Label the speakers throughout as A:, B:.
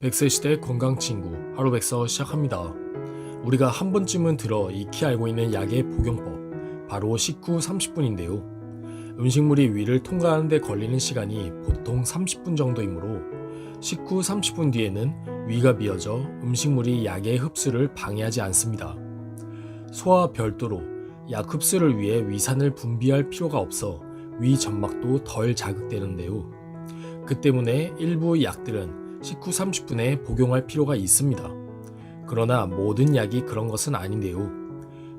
A: 100세 시대 건강친구 하루백서 시작합니다. 우리가 한 번쯤은 들어 익히 알고 있는 약의 복용법, 바로 식후 30분인데요. 음식물이 위를 통과하는 데 걸리는 시간이 보통 30분 정도이므로 식후 30분 뒤에는 위가 비어져 음식물이 약의 흡수를 방해하지 않습니다. 소화와 별도로 약 흡수를 위해 위산을 분비할 필요가 없어 위 점막도 덜 자극되는데요. 그 때문에 일부 약들은 식후 30분에 복용할 필요가 있습니다. 그러나 모든 약이 그런 것은 아닌데요.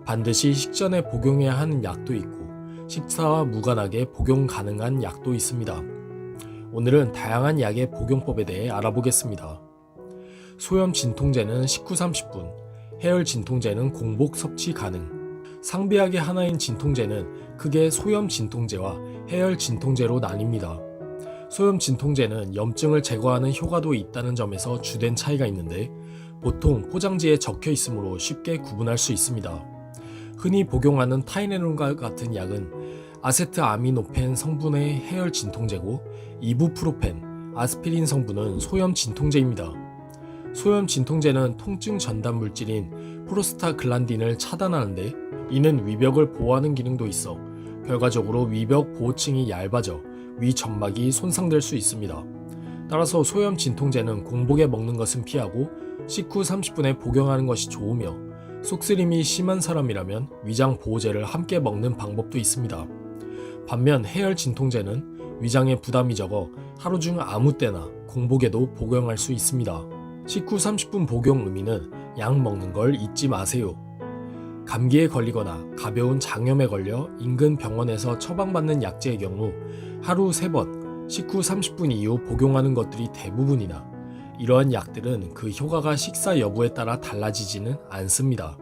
A: 반드시 식전에 복용해야 하는 약도 있고 식사와 무관하게 복용 가능한 약도 있습니다. 오늘은 다양한 약의 복용법에 대해 알아보겠습니다. 소염 진통제는 식후 30분, 해열 진통제는 공복 섭취 가능. 상비약의 하나인 진통제는 크게 소염 진통제와 해열 진통제로 나뉩니다. 소염 진통제는 염증을 제거하는 효과도 있다는 점에서 주된 차이가 있는데 보통 포장지에 적혀 있으므로 쉽게 구분할 수 있습니다. 흔히 복용하는 타이레놀과 같은 약은 아세트아미노펜 성분의 해열 진통제고 이부프로펜, 아스피린 성분은 소염 진통제입니다. 소염 진통제는 통증 전달 물질인 프로스타글란딘을 차단하는데 이는 위벽을 보호하는 기능도 있어 결과적으로 위벽 보호층이 얇아져 위 점막이 손상될 수 있습니다. 따라서 소염 진통제는 공복에 먹는 것은 피하고 식후 30분에 복용하는 것이 좋으며 속쓰림이 심한 사람이라면 위장 보호제를 함께 먹는 방법도 있습니다. 반면 해열 진통제는 위장에 부담이 적어 하루 중 아무 때나 공복에도 복용할 수 있습니다. 식후 30분 복용 의미는 약 먹는 걸 잊지 마세요. 감기에 걸리거나 가벼운 장염에 걸려 인근 병원에서 처방받는 약제의 경우 하루 3번, 식후 30분 이후 복용하는 것들이 대부분이나 이러한 약들은 그 효과가 식사 여부에 따라 달라지지는 않습니다.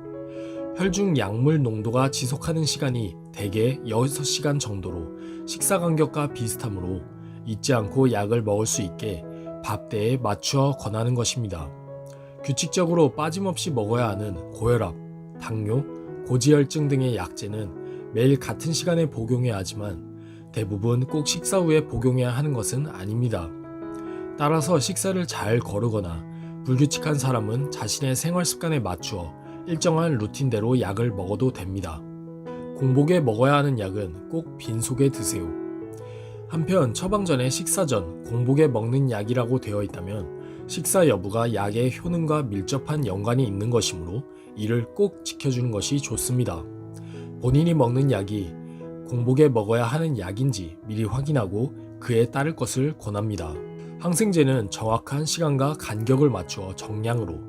A: 혈중 약물 농도가 지속하는 시간이 대개 6시간 정도로 식사 간격과 비슷하므로 잊지 않고 약을 먹을 수 있게 밥대에 맞추어 권하는 것입니다. 규칙적으로 빠짐없이 먹어야 하는 고혈압, 당뇨, 고지혈증 등의 약제는 매일 같은 시간에 복용해야 하지만 대부분 꼭 식사 후에 복용해야 하는 것은 아닙니다. 따라서 식사를 잘 거르거나 불규칙한 사람은 자신의 생활 습관에 맞추어 일정한 루틴대로 약을 먹어도 됩니다. 공복에 먹어야 하는 약은 꼭 빈속에 드세요. 한편 처방 전에 식사 전 공복에 먹는 약이라고 되어 있다면 식사 여부가 약의 효능과 밀접한 연관이 있는 것이므로 이를 꼭 지켜주는 것이 좋습니다. 본인이 먹는 약이 공복에 먹어야 하는 약인지 미리 확인하고 그에 따를 것을 권합니다. 항생제는 정확한 시간과 간격을 맞추어 정량으로.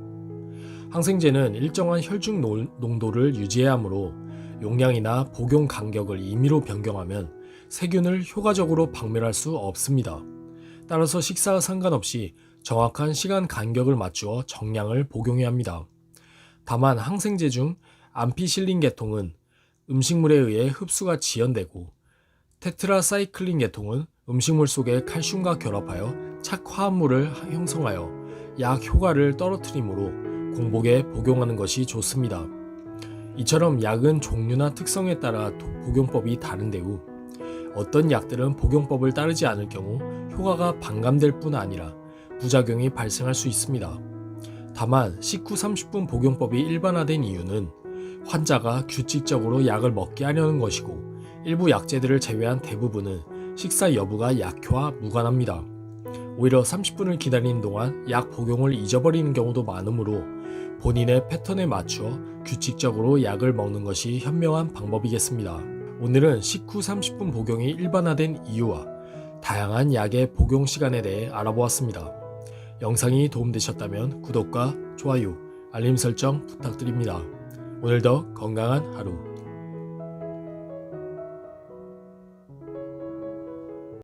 A: 항생제는 일정한 혈중 농도를 유지해야 하므로 용량이나 복용 간격을 임의로 변경하면 세균을 효과적으로 박멸할 수 없습니다. 따라서 식사와 상관없이 정확한 시간 간격을 맞추어 정량을 복용해야 합니다. 다만 항생제 중 암피실린 계통은 음식물에 의해 흡수가 지연되고 테트라사이클린 계통은 음식물 속에 칼슘과 결합하여 착화합물을 형성하여 약 효과를 떨어뜨리므로 공복에 복용하는 것이 좋습니다. 이처럼 약은 종류나 특성에 따라 복용법이 다른데요. 어떤 약들은 복용법을 따르지 않을 경우 효과가 반감될 뿐 아니라 부작용이 발생할 수 있습니다. 다만 식후 30분 복용법이 일반화된 이유는 환자가 규칙적으로 약을 먹게 하려는 것이고 일부 약제들을 제외한 대부분은 식사 여부가 약효와 무관합니다. 오히려 30분을 기다리는 동안 약 복용을 잊어버리는 경우도 많으므로 본인의 패턴에 맞추어 규칙적으로 약을 먹는 것이 현명한 방법이겠습니다. 오늘은 식후 30분 복용이 일반화된 이유와 다양한 약의 복용 시간에 대해 알아보았습니다. 영상이 도움되셨다면 구독과 좋아요, 알림 설정 부탁드립니다. 오늘도 건강한 하루